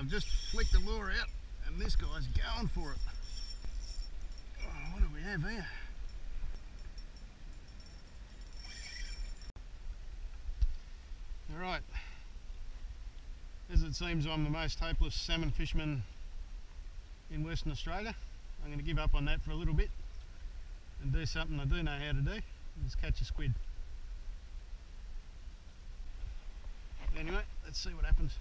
I've just flicked the lure out and this guy's going for it. Oh, what do we have here? Alright, as it seems I'm the most hopeless salmon fisherman in Western Australia, I'm going to give up on that for a little bit and do something I do know how to do, is catch a squid. Anyway, let's see what happens.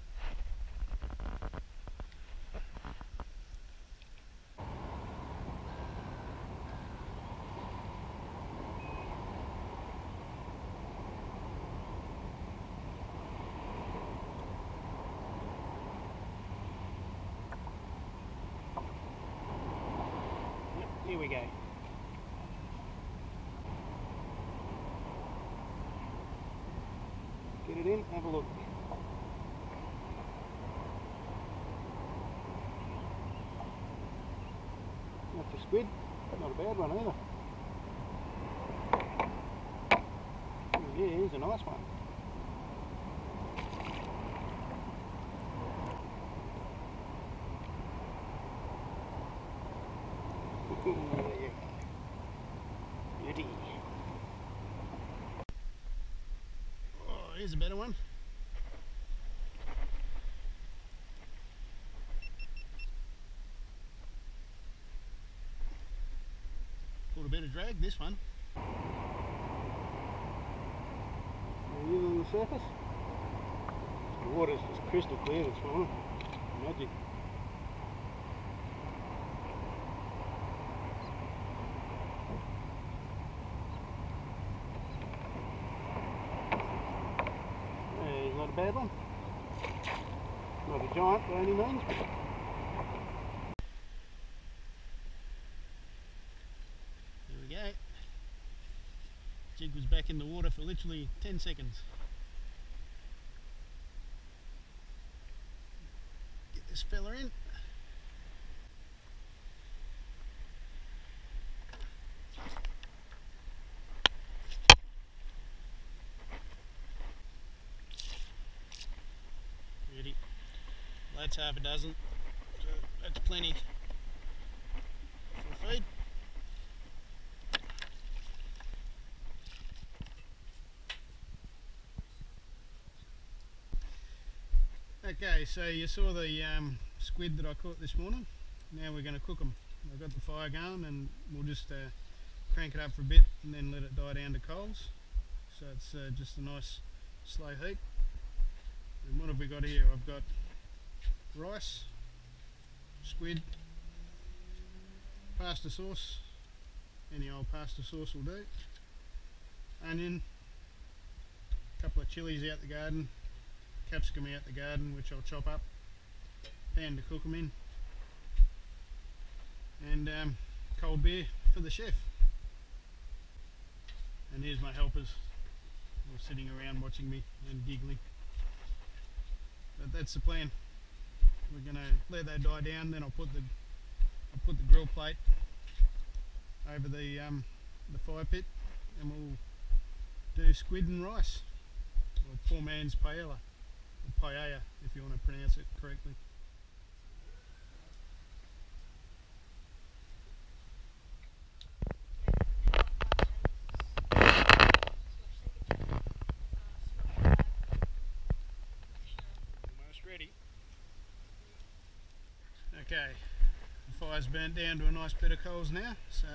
Here we go. Get it in, have a look. That's a squid, not a bad one either. Yeah, here's a nice one. There you go. Beauty. Oh, here's a better one. Pulled a bit of drag, this one. Are you on the surface? The water's just crystal clear this morning. Magic. Not a bad one. Not a giant by any means. There we go. Jig was back in the water for literally 10 seconds. Get this fella in. That's half a dozen, so that's plenty for feed. Okay, so you saw the squid that I caught this morning. Now we're going to cook them. I've got the fire going and we'll just crank it up for a bit and then let it die down to coals. So it's just a nice slow heat. And what have we got here? I've got rice, squid, pasta sauce, any old pasta sauce will do, onion, a couple of chilies out the garden, capsicum out the garden which I'll chop up, pan to cook them in, and cold beer for the chef. And here's my helpers, all sitting around watching me and giggling. But that's the plan. We're going to let that die down, then I'll put the grill plate over the fire pit and we'll do squid and rice, or poor man's paella, or paella if you want to pronounce it correctly. Almost ready. Okay, the fire's burnt down to a nice bit of coals now, so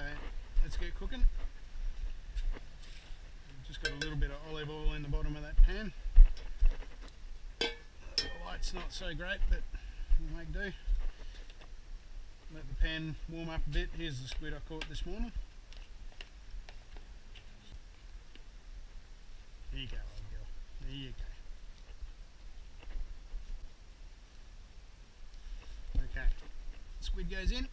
let's get cooking. I've just got a little bit of olive oil in the bottom of that pan. The light's not so great, but we'll make do. Let the pan warm up a bit. Here's the squid I caught this morning. There you go, old girl. There you go. Okay, squid goes in.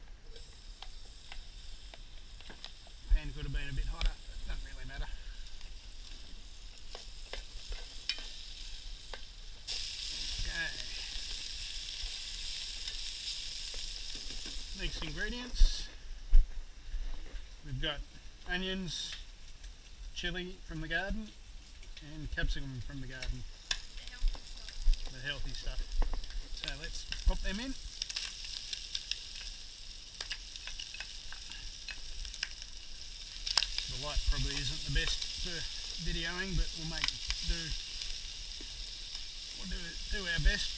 Pan could have been a bit hotter, but doesn't really matter. Okay. Next ingredients. We've got onions, chilli from the garden, and capsicum from the garden. The healthy stuff. So let's pop them in. The light probably isn't the best for videoing, but we'll do our best.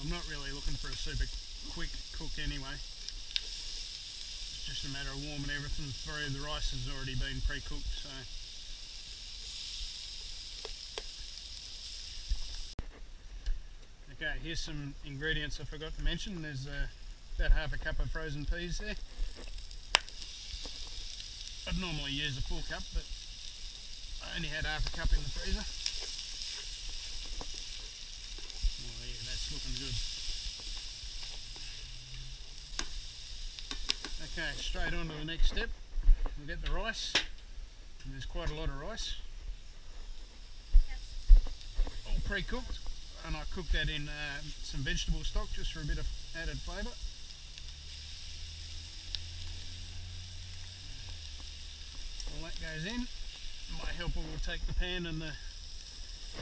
I'm not really looking for a super quick cook anyway. It's just a matter of warming everything through. The rice has already been pre-cooked, so. Okay, here's some ingredients I forgot to mention. There's about half a cup of frozen peas there. I'd normally use a full cup, but I only had half a cup in the freezer. Oh yeah, that's looking good. Okay, straight on to the next step. We'll get the rice. And there's quite a lot of rice. All pre-cooked. And I cooked that in some vegetable stock just for a bit of added flavour. All that goes in. My helper will take the pan and the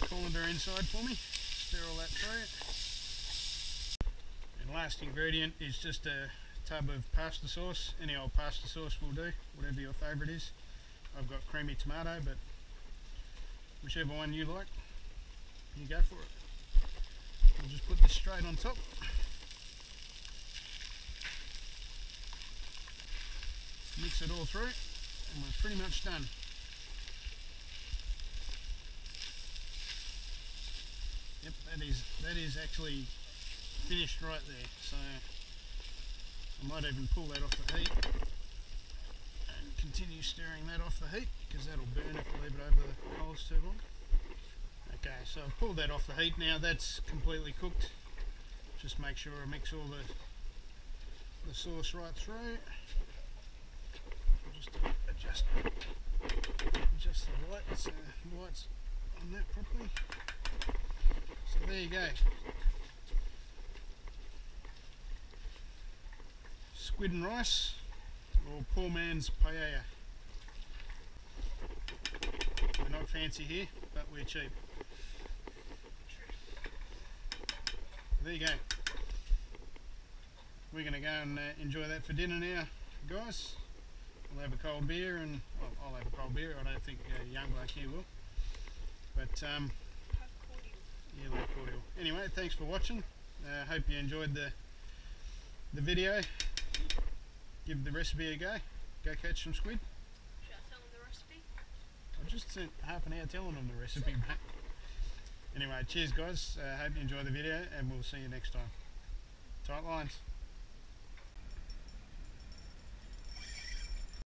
colander inside for me. Stir all that through. And last ingredient is just a tub of pasta sauce. Any old pasta sauce will do, whatever your favourite is. I've got creamy tomato, but whichever one you like, you go for it. I'll just put this straight on top. Mix it all through and we're pretty much done. Yep, that is actually finished right there, so I might even pull that off the heat and continue stirring that off the heat, because that'll burn if I leave it over the coals too long. Okay, so I've pulled that off the heat now. That's completely cooked. Just make sure I mix all the sauce right through. Just adjust the lights on that properly. So there you go. Squid'n'Rice, or poor man's paella. We're not fancy here, but we're cheap. There you go. We're going to go and enjoy that for dinner now, guys. We'll have a cold beer, and well, I'll have a cold beer. I don't think young bloke here will. But yeah, like cordial. Anyway, thanks for watching. Hope you enjoyed the video. Give the recipe a go. Go catch some squid. Should I tell them the recipe? I just spent half an hour telling them the recipe, mate. Anyway, cheers guys. Hope you enjoy the video, and we'll see you next time. Tight lines.